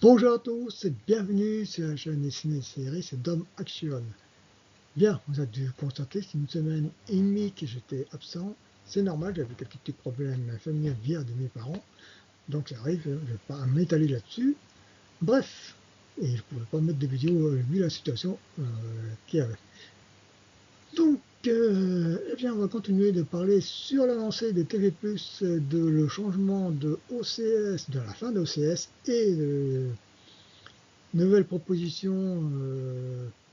Bonjour à tous et bienvenue sur la chaîne des ciné-séries, c'est Dom Action. Bien, vous avez dû constater, c'est une semaine et demie que j'étais absent. C'est normal, j'avais quelques petits problèmes familiaux via de mes parents, donc ça arrive, je ne vais pas m'étaler là-dessus. Bref, et je ne pouvais pas mettre de vidéo vu la situation qu'il y avait. Donc, eh bien, on va continuer de parler sur l'avancée des TV+, de le changement de OCS, de la fin de OCS et nouvelle proposition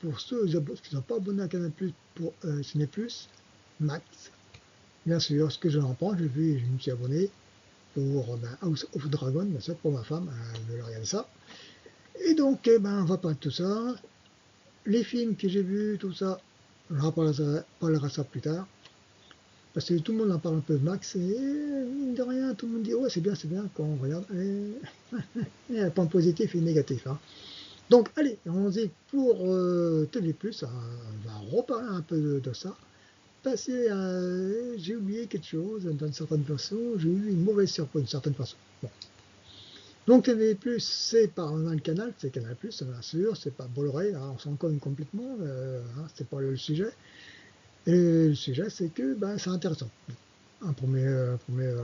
pour ceux qui ne sont pas abonnés à Canal+, pour Ciné+, Max. Bien sûr, ce que j'en prends, j'ai vu, je me suis abonné pour House of Dragon, bien sûr, pour ma femme, elle veut regarder ça. Et donc, on va parler de tout ça. Les films que j'ai vus, tout ça, on en parlera ça plus tard. Parce que tout le monde en parle un peu de Max, et mine de rien, tout le monde dit ouais, c'est bien quand on regarde. Il y a un point positif et négatif. Hein. Donc, allez, allons-y pour TV+, on va reparler un peu de ça. Passer à... J'ai oublié quelque chose d'une certaine façon, j'ai eu une mauvaise surprise d'une certaine façon. Bon. Donc TV+, c'est pas un canal, c'est Canal+, bien sûr, c'est pas Bolloré, hein, on s'en cogne complètement, hein, c'est pas le sujet. Et le sujet, c'est que c'est intéressant. Un premier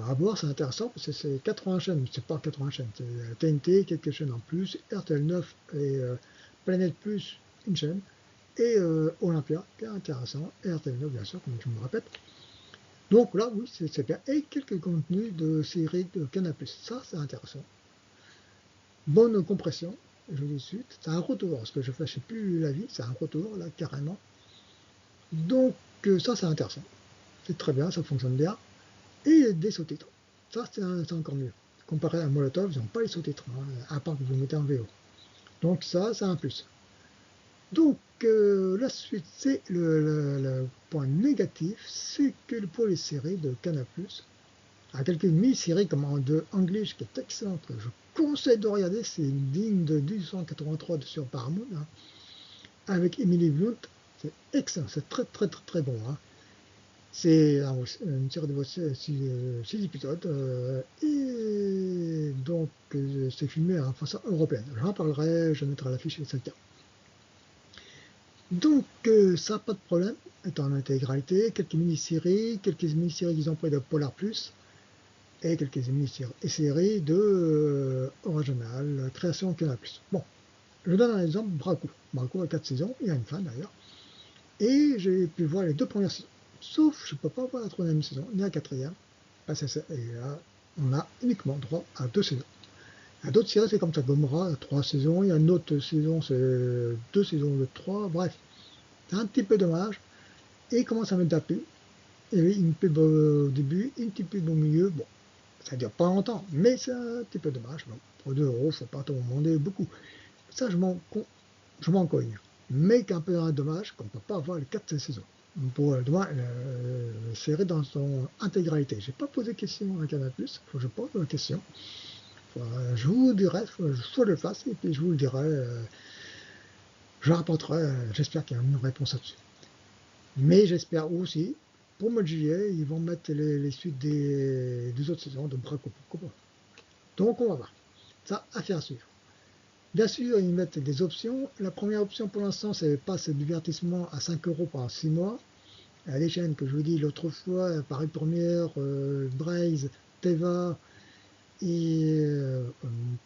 abord, c'est intéressant parce que c'est 80 chaînes, c'est pas 80 chaînes, c'est TNT, quelques chaînes en plus, RTL 9 et Planète Plus, une chaîne, et Olympia, qui est intéressant, et RTL 9 bien sûr, comme je me répète. Donc là, oui, c'est bien, et quelques contenus de séries de Canal+, ça c'est intéressant. Bonne compression, je dis suite, c'est un retour, ce que je fais, je sais plus la vie, c'est un retour là, carrément. Donc ça c'est intéressant, c'est très bien, ça fonctionne bien. Et des sous-titres. Ça, c'est encore mieux. Comparé à Molotov, ils n'ont pas les sous-titres, hein, à part que vous mettez en VO. Donc ça, c'est un plus. Donc la suite, c'est le point négatif, c'est que pour les séries de Canal+, à quelques mini-séries comme en de English, qui est excellente, que je conseille de regarder, c'est digne de 1283 sur Paramount, hein, avec Emily Blunt, c'est excellent, c'est très très très très bon. Hein. C'est une série de 6 épisodes et donc c'est filmé en façon européenne. J'en parlerai, je mettrai l'affiche et etc. Donc ça, pas de problème, est en intégralité, quelques mini-séries qu'ils ont pris de Polar Plus et quelques mini-séries de original, création Canal Plus. Bon, je donne un exemple, Braco. Braco a 4 saisons, il y a une fin d'ailleurs. Et j'ai pu voir les 2 premières saisons. Sauf, je ne peux pas voir la troisième saison, ni la quatrième. Et là, on a uniquement droit à 2 saisons. Il y a d'autres séries, c'est comme ça, Gomorrah, 3 saisons. Il y a une autre saison, c'est 2 saisons de 3. Bref, c'est un petit peu dommage. Et il commence à me taper. Et oui, une pub au début, une petite pub au milieu. Bon, ça ne dure pas longtemps, mais c'est un petit peu dommage. Bon, pour 2 euros, faut pas t'en demander beaucoup. Ça, je m'en cogne. Mais qu'un peu un dommage qu'on ne peut pas avoir les 4 saisons. Pour la série dans son intégralité. J'ai pas posé de question à Canal+, il faut que je pose la question. Je vous dirai, faut que je le fasse, et puis je vous le dirai, je rapporterai, j'espère qu'il y a une réponse là-dessus. Mais j'espère aussi, pour le mois de juillet, ils vont mettre les suites des autres saisons de Braco. Donc on va voir. Ça, affaire à suivre. Bien sûr, ils mettent des options. La première option pour l'instant, c'est passe divertissement à 5 euros pendant 6 mois. Les chaînes que je vous dis l'autre fois, Paris Première, Braise, Teva et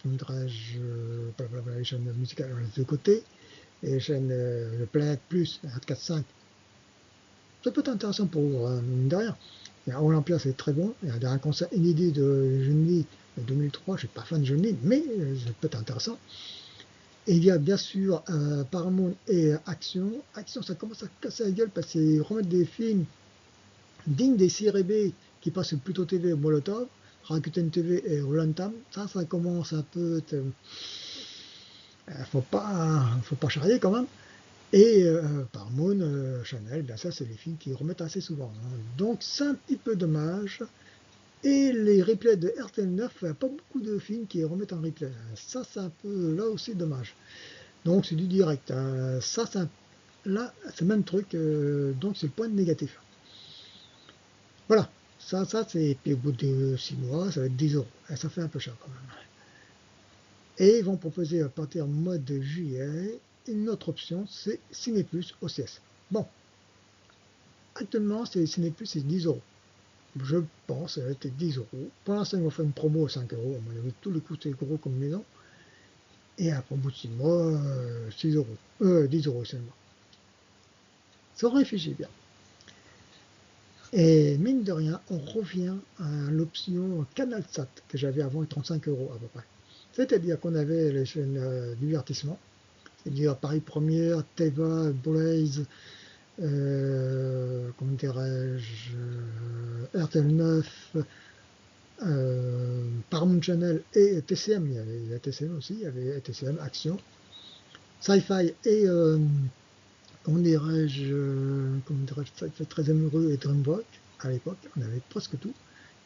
les chaînes musicales de côté, et les chaînes de Planète Plus, 4-5. Ça peut être intéressant pour vous, mine de rien. Et à Olympia, c'est très bon. Il y a un concert inédit de Johnny de 2003. Je ne suis pas fan de Johnny, mais ça peut être intéressant. Et il y a bien sûr Paramount et Action. Action, ça commence à casser la gueule parce qu'ils remettent des films dignes des séries B qui passent sur Pluto TV et Molotov, Rakuten TV et Rolantam. Ça commence un peu. Faut pas charrier quand même. Et Paramount, Chanel, bien ça, c'est les films qui remettent assez souvent. Hein. Donc c'est un petit peu dommage. Et les replays de RTL9, il n'y a pas beaucoup de films qui remettent en replay. Ça, c'est un peu là aussi dommage. Donc c'est du direct. Ça, là, c'est le même truc. Donc c'est le point négatif. Voilà. Ça c'est. Puis au bout de 6 mois, ça va être 10 euros. Et ça fait un peu cher quand même. Et ils vont proposer à partir du mois de juillet une autre option, c'est Ciné Plus OCS. Bon, actuellement, c'est Ciné Plus, c'est 10 euros. Je pense, ça va être 10 euros. Pour l'instant, ils vont faire une promo à 5 euros. À mon avis, tous les coûts, c'est gros comme maison. Et après, au bout de 6 mois, 6 euros. 10 euros seulement. Ça réfléchit bien. Et mine de rien, on revient à l'option CanalSat que j'avais avant, 35 euros à peu près. C'est-à-dire qu'on avait les chaînes divertissement, c'est-à-dire Paris Première, Teva, Blaze, comment dirais-je, RTL 9, Paramount Channel et TCM. Il y avait la TCM aussi, il y avait TCM Action, Sci-Fi et comment dirais-je, Sci-Fi très amoureux et Dreamworld à l'époque. On avait presque tout.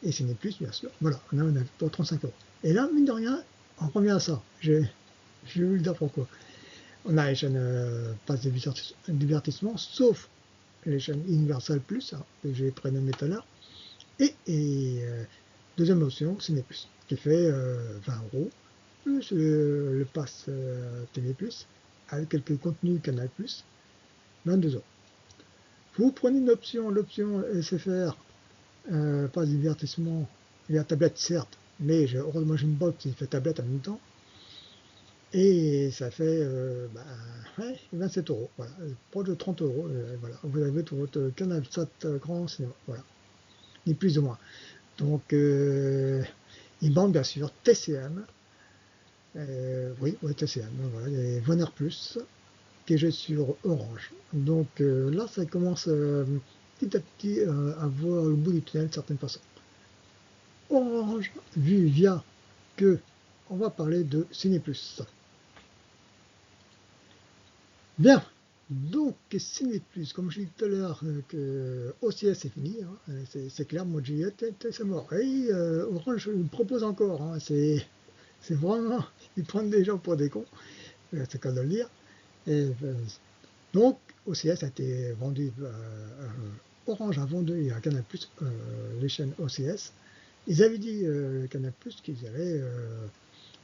Et ce n'est plus, bien sûr. Voilà, on avait pour 35 euros. Et là, mine de rien, on revient à ça. Je vais vous le dire pourquoi. On a les chaînes passe de divertissement, sauf les chaînes Universal Plus, hein, que j'ai prénommé tout à l'heure. Et deuxième option, Ciné Plus, qui fait 20 euros, plus le pass TV Plus, avec quelques contenus Canal Plus, 22 euros. Vous prenez une option, l'option SFR, passe divertissement, il y a tablette certes, mais heureusement j'ai une box qui fait tablette en même temps. Et ça fait ouais, 27 euros, voilà, proche de 30 euros, voilà. Vous avez tout votre canal SAT grand cinéma, voilà, ni plus ou moins. Donc, il manque bien sûr TCM, oui, TCM, voilà, et Vonner Plus, qui est sur Orange. Donc là, ça commence petit à petit à voir le bout du tunnel de certaines façons. Orange, vu via que, on va parler de Ciné Plus. Bien, donc Ciné Plus, comme je l'ai dit tout à l'heure, que OCS c'est fini, hein, c'est clair, mois de juillet, c'est mort. Et Orange me propose encore, hein, c'est vraiment, ils prennent des gens pour des cons, c'est qu'à de le dire. Et, donc OCS a été vendu, Orange a vendu à Canal Plus les chaînes OCS. Ils avaient dit Canal Plus qu'ils allaient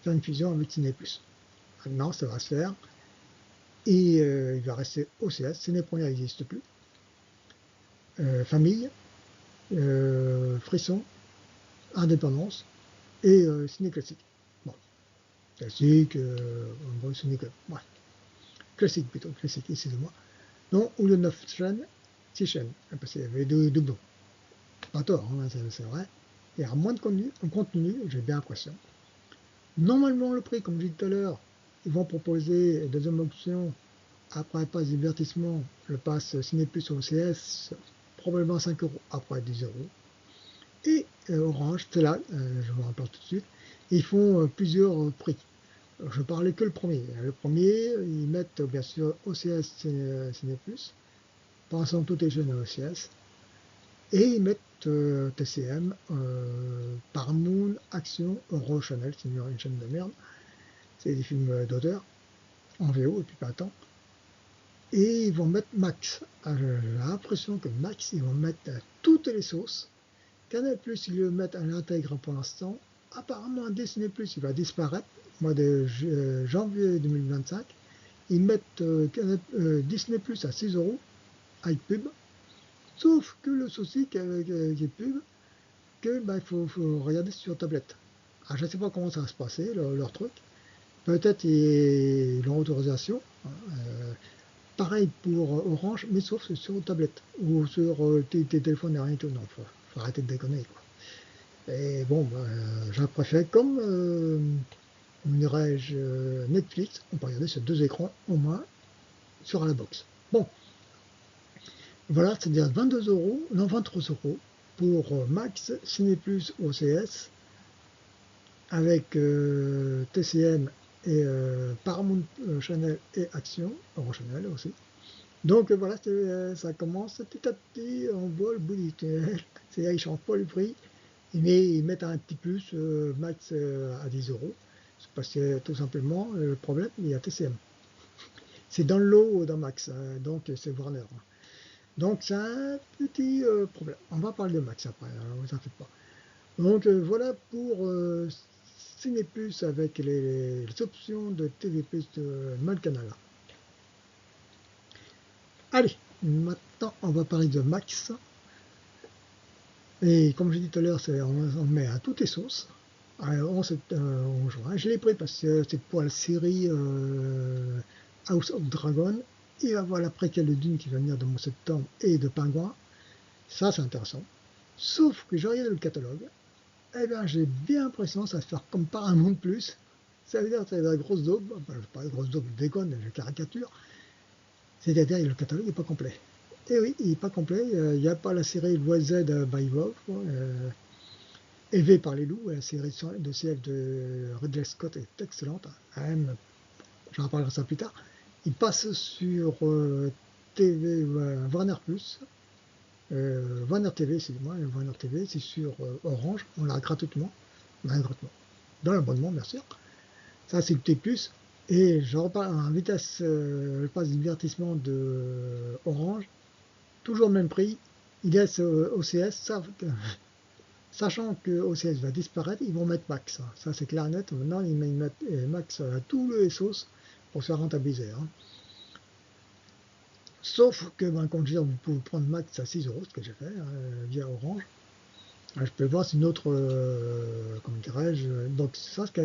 faire une fusion avec Ciné Plus. Maintenant, ça va se faire. Et il va rester OCS, Ciné Première n'existe plus. Famille, Frisson, Indépendance et Ciné Classique. Bon, classique, bon, ciné, ouais, classique plutôt, classique, excusez-moi. Non, ou le 9 chaînes, 6 chaînes, parce qu'il y avait deux doublons. Pas tort, hein, c'est vrai. Il y a moins de contenu, j'ai bien l'impression. Normalement, le prix, comme je disais tout à l'heure, ils vont proposer deuxième option après le pass divertissement, le pass Ciné Plus OCS, probablement 5 euros après 10 euros. Et Orange, c'est là, je vous rappelle tout de suite, ils font plusieurs prix. Alors, je parlais que le premier. Le premier, ils mettent bien sûr OCS Ciné Plus, passant toutes les chaînes à OCS, et ils mettent TCM, Paramount, Action, Euro Channel, c'est une chaîne de merde, c'est des films d'auteur, en VO, et puis pas tant. Et ils vont mettre Max. J'ai l'impression que Max, ils vont mettre toutes les sauces. Canal+, ils le mettent à l'intègre pour l'instant. Apparemment, Disney+, il va disparaître au mois de janvier 2025. Ils mettent Disney+, à 6 euros, avec pub. Sauf que le souci avec les pubs, que il faut regarder sur tablette. Alors, je ne sais pas comment ça va se passer, leur truc. Peut-être ils ont autorisation. Hein, pareil pour Orange, mais sauf sur tablette ou sur tes téléphones et rien tout. Non, faut arrêter de déconner, quoi. Et bon, je préfère comme dirais-je, Netflix, on peut regarder sur deux écrans au moins sur la box. Bon, voilà, c'est-à-dire 22 euros, non 23 euros pour Max, Ciné Plus OCS avec TCM et Paramount Channel et Action, Orange Channel aussi. Donc voilà, ça commence petit à petit, on voit le bout du tunnel. C'est-à-dire ils ne changent pas le prix, mais ils mettent un petit plus max à 10 euros. C'est parce que tout simplement, le problème, il y a TCM. C'est dans le lot dans Max, donc c'est Warner. Donc c'est un petit problème. On va parler de Max après, hein, vous en faites pas. Donc voilà pour Ciné Plus avec les options de TV Plus de Mode Canal. Allez, maintenant on va parler de Max. Et comme j'ai dit tout à l'heure, on met à toutes les sauces. Alors, on juin. Je l'ai pris parce que c'est pour la série House of Dragon. Il va y avoir la préquelle de Dune qui va venir de mon septembre et de Pingouin. Ça, c'est intéressant. Sauf que j'ai regardé le catalogue. Eh bien, j'ai bien l'impression que ça va se faire comme Paramount Plus. Ça veut dire que c'est la grosse daube. Enfin, pas la grosse daube, je déconne, je caricature. C'est-à-dire que le catalogue n'est pas complet. Et oui, il n'est pas complet. Il n'y a pas la série Loi Z by Wolf, élevée par les loups. La série de CF de Ridley Scott est excellente. Même, j'en parlerai ça plus tard. Il passe sur TV Warner Plus. Warner TV, excusez-moi, Warner TV, c'est sur Orange. On l'a gratuitement. Dans l'abonnement, bien sûr. Ça, c'est le T+. Et je reparle en vitesse, le pass divertissement de Orange. Toujours le même prix. Ils laissent OCS, sachant que OCS va disparaître, ils vont mettre Max. Ça, c'est clair et net. Maintenant, ils mettent Max à tous les sauces pour se faire rentabiliser. Sauf que, ben, comme je disais, vous pouvez prendre Max à 6 euros, ce que j'ai fait via Orange. Je peux voir, c'est une autre, comment dirais-je, donc ça, qui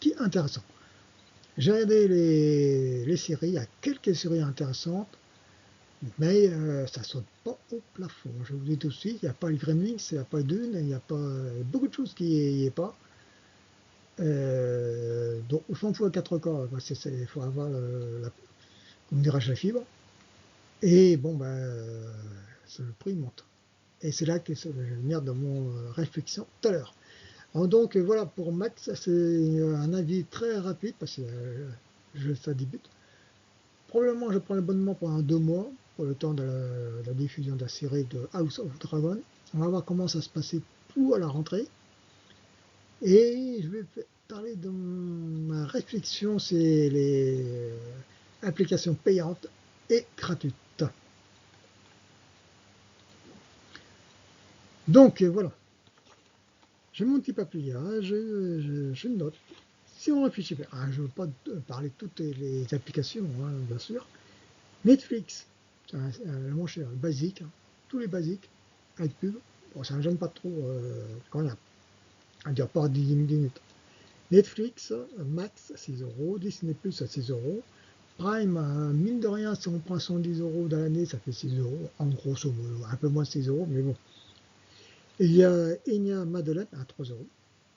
est intéressant. J'ai regardé les séries, il y a quelques séries intéressantes, mais ça saute pas au plafond. Je vous dis tout de suite, il n'y a pas le Gremlins, il n'y a pas Dune, il n'y a pas beaucoup de choses qui n'y est pas. Donc, il faut à 4K, parce qu'il faut avoir comment dirais-je, la fibre. Et bon, ben, le prix monte. Et c'est là que je vais venir dans mon réflexion tout à l'heure. Donc voilà, pour Max, c'est un avis très rapide, parce que ça débute. Probablement, je prends l'abonnement pendant 2 mois, pour le temps de la diffusion de la série de House of Dragon. On va voir comment ça se passait tout à la rentrée. Et je vais parler de ma réflexion, c'est les applications payantes et gratuites. Donc voilà, j'ai mon petit papier, je note. Si on réfléchit bien, je ne veux pas parler de toutes les applications, bien sûr. Netflix, c'est mon cher, basique, tous les basiques, avec pub. Bon, ça ne me gêne pas trop quand il y a, à dire pas 10 minutes. Netflix, Max à 6 euros, Disney Plus à 6 euros, Prime, mine de rien, si on prend 110 euros dans l'année, ça fait 6 euros, en grosso modo, un peu moins de 6 euros, mais bon. Il y a Enya Madeleine à 3 euros,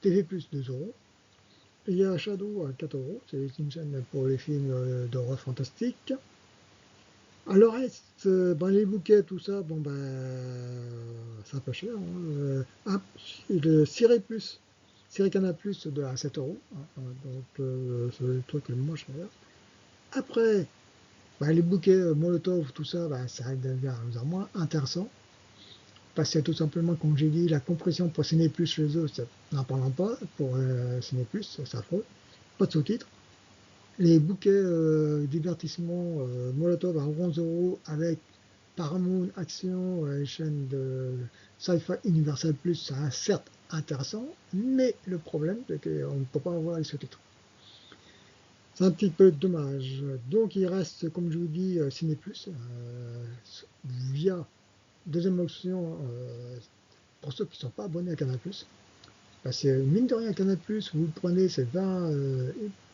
TV Plus 2 euros, il y a Shadow à 4 euros, c'est une chaîne pour les films d'horreur fantastique. Alors, reste, ben, les bouquets, tout ça, bon ben, ça pas cher. Le Ciré Plus, Ciré Cana Plus à 7 euros, donc c'est le truc le moins cher. Après, ben, les bouquets Molotov, tout ça, ben, ça devient de moins intéressant. Parce que tout simplement, comme j'ai dit, la compression pour Ciné Plus chez eux, n'en parlons pas, pour Ciné Plus, c'est affreux, pas de sous-titres. Les bouquets divertissement Molotov à 11 euros avec Paramount Action, chaîne de Sci-Fi Universal Plus, c'est certes intéressant, mais le problème c'est qu'on ne peut pas avoir les sous-titres. C'est un petit peu dommage. Donc il reste, comme je vous dis, Ciné Plus via deuxième option pour ceux qui ne sont pas abonnés à Canal+. Parce que mine de rien, Canal+, vous le prenez, c'est 20,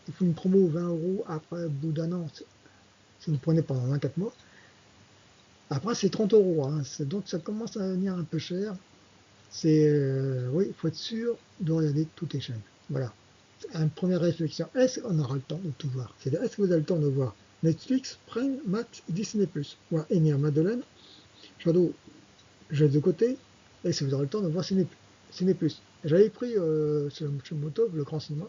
il faut une promo 20 euros après, au bout d'un an, si vous le prenez pendant 24 mois. Après, c'est 30 euros, donc ça commence à venir un peu cher. Oui, il faut être sûr de regarder toutes les chaînes. Voilà. Une première réflexion, est-ce qu'on aura le temps de tout voir? C'est-à-dire, est-ce que vous avez le temps de voir Netflix, Prime, Max, Disney+, ou Enya Madeleine, Shadow, j'ai de côté, est-ce que vous aurez le temps de voir Ciné+. J'avais pris chez Moto, le grand cinéma.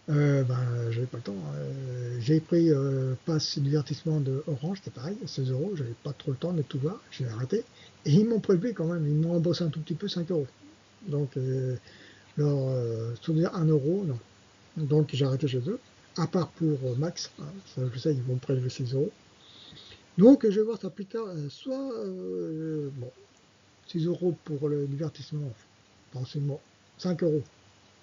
J'avais pas le temps. J'ai pris passe divertissement de Orange, c'était pareil, 16 euros. J'avais pas trop le temps de tout voir, j'ai arrêté. Et ils m'ont prélevé quand même, ils m'ont remboursé un tout petit peu, 5 euros. Donc, souvenir 1 euro, non. Donc, j'ai arrêté chez eux. À part pour Max, ça, je sais, ils vont me prélever 6 euros. Donc, je vais voir ça plus tard. Soit, bon, 6 euros pour le divertissement, pensez-moi, 5 €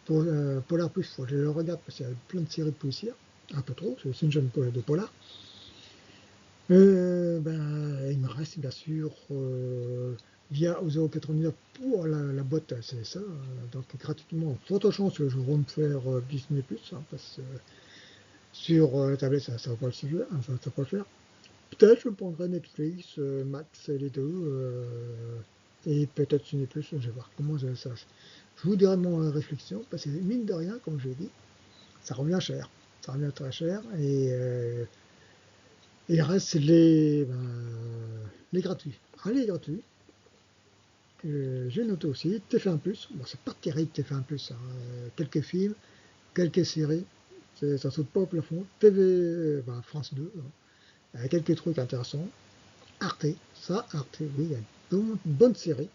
pour Polar Plus. Faut que je le regarde parce qu'il y a plein de séries policières, un peu trop, c'est une jeune de Polar. Il me reste bien sûr via aux 0,99 pour la boîte CSA, donc gratuitement. Forte chance que je vais me faire Disney Plus, hein, parce que sur tablette ça va pas le suivre, hein, ça va pas le faire. Peut-être je prendrai Netflix, Max, les deux, et peut-être Ciné Plus, je vais voir comment ça. Je vous dirai mon réflexion, parce que mine de rien, comme je l'ai dit, ça revient cher. Ça revient très cher, et il reste les gratuits. Ah, les gratuits, que j'ai noté aussi, TF1+, bon c'est pas terrible TF1+, hein, quelques films, quelques séries, ça saute pas au plafond, TV, France 2, hein, quelques trucs intéressants, Arte, Arte, oui, il y a une bonne série,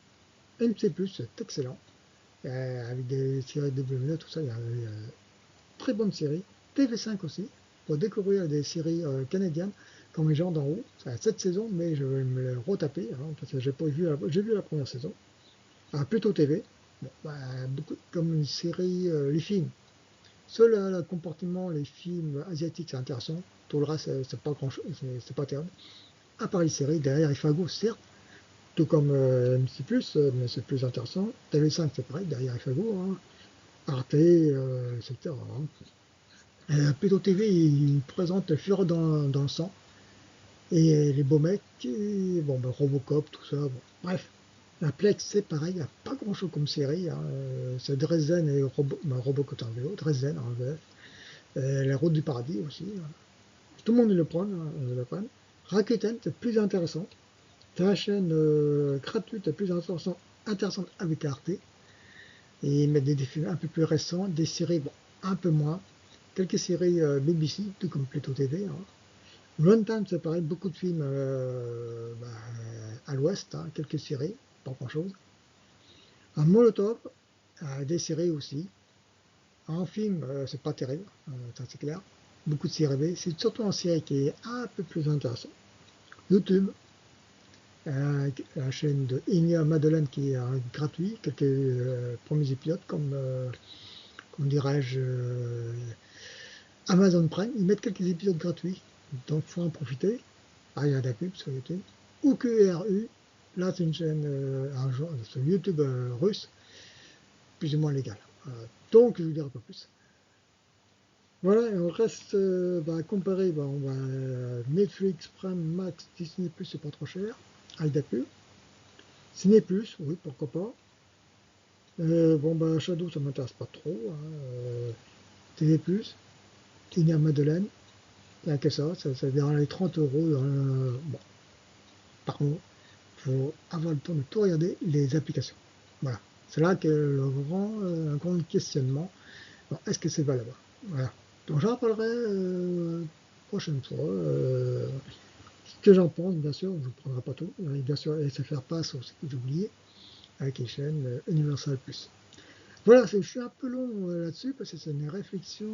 MC+, c'est excellent, avec des séries de W, tout ça, il y a très bonne série, TV5 aussi, pour découvrir des séries canadiennes, comme Les gens d'en haut, ça a 7 saisons, mais je vais me les retaper, hein, parce que j'ai vu la première saison, plutôt TV, bon, beaucoup, comme une série, les films, seul le comportement, les films asiatiques, c'est intéressant, tout le reste, c'est pas grand chose, c'est pas terrible, à part les séries, derrière Ifago, certes, tout comme MC+, mais c'est plus intéressant. TV5, c'est pareil, derrière Ifago, hein. Arte, etc. Hein. Plutôt TV, il présente le Fureur dans le sang, et les beaux mecs, et, bon, Robocop, tout ça. Bon. Bref, la Plex, c'est pareil, il n'y a pas grand-chose comme série. Hein. C'est Dresden et Robocop en VO, Dresden en VF. La Route du Paradis aussi. Hein. Tout le monde le prend. Hein, le prend. Rakuten, c'est plus intéressant. C'est la chaîne gratuite la plus intéressante avec Arte. Et ils mettent des films un peu plus récents, des séries bon, un peu moins. Quelques séries BBC, tout comme Pluto TV. Hein. Runtime, c'est pareil, beaucoup de films à l'ouest, hein, quelques séries, pas grand-chose. Un Molotov, des séries aussi. En film, c'est pas terrible, ça c'est clair. Beaucoup de séries B. C'est surtout en série qui est un peu plus intéressant. YouTube, la chaîne de Inia Madeleine qui est gratuit, quelques premiers épisodes comme dirais-je, Amazon Prime, ils mettent quelques épisodes gratuits, donc il faut en profiter. Ah, il y a de la pub sur YouTube. Ou QRU, là c'est une chaîne sur YouTube russe, plus ou moins légale. Donc je ne vous dirai pas plus. Voilà, et on reste comparé, on va Netflix, Prime, Max, Disney+, c'est pas trop cher, avec des pubs. Ciné+, oui, pourquoi pas. Shadow, ça m'intéresse pas trop. Hein, TV+, Inia Madeleine, il n'y a que ça veut dire les 30 € bon, par mois. Il faut avoir le temps de tout regarder les applications. Voilà. C'est là que le grand questionnement. Est-ce que c'est valable? Voilà. Donc j'en parlerai prochaine fois. Ce que j'en pense, bien sûr, on ne prendra pas tout. Et bien sûr, SFR Pass aussi, j'ai oublié, avec les chaînes Universal Plus. Voilà, je suis un peu long là-dessus parce que c'est une réflexion,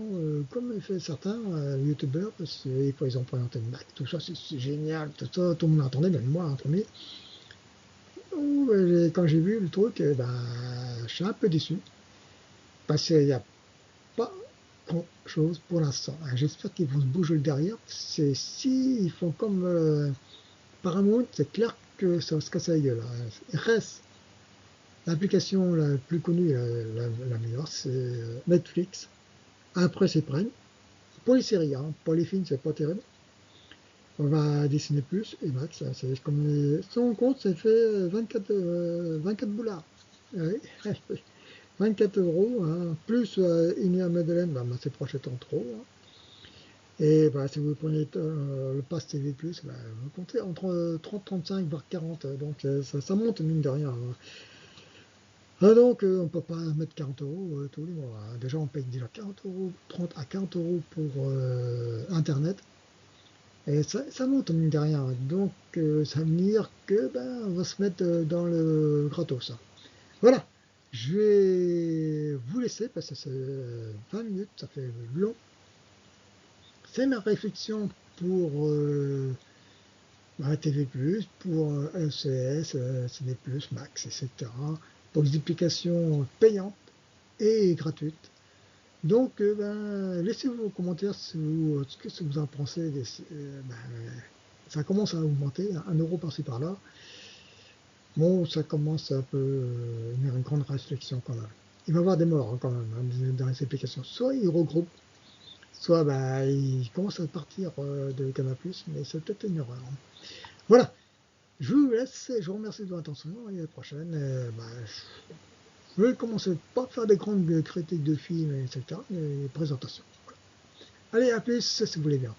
comme le fait certains youtubeurs, parce que quand ils ont présenté le Mac, tout ça, c'est génial, tout ça, tout le monde attendait, même moi en premier. Oh, quand j'ai vu le truc, je suis un peu déçu parce qu'il n'y a pas grand-chose pour l'instant. Hein. J'espère qu'ils vont se bouger le derrière. C'est si ils font comme Paramount, c'est clair que ça va se casser la gueule. Hein. Il reste l'application la plus connue, la meilleure, c'est Netflix. Après, c'est Prime. Pour les séries, hein. Pour les films, c'est pas terrible. On va Disney Plus et Max. Hein. C'est comme son compte, ça fait 24 boulards. Oui. 24 €, hein, plus Inia Madeleine, c'est proche étant trop. Hein. Et si vous prenez le Pass TV+, vous comptez entre 30, 35, voire 40. Donc ça monte mine de rien. Hein. Donc on ne peut pas mettre 40 € tous les mois. Hein. Déjà on paye déjà 40 €, 30 à 40 € pour Internet. Et ça monte mine de rien. Donc ça veut dire que on va se mettre dans le gratos. Hein. Voilà. Je vais vous laisser parce que c'est 20 minutes, ça fait long. C'est ma réflexion pour TV+, pour LCS, CD+, Max, etc. Pour les applications payantes et gratuite. Donc, laissez vos commentaires ce que vous en pensez. Ça commence à augmenter, 1 € par-ci par-là. Bon, ça commence un peu une grande réflexion quand même. Il va y avoir des morts hein, quand même dans les applications. Soit ils regroupent, soit ils commencent à partir de Canal+, mais c'est peut-être une erreur. Voilà, je vous laisse, je vous remercie de votre attention et à la prochaine. Je vais commencer pas à faire des grandes critiques de films, etc., mais présentations. Allez, à plus si vous voulez bien.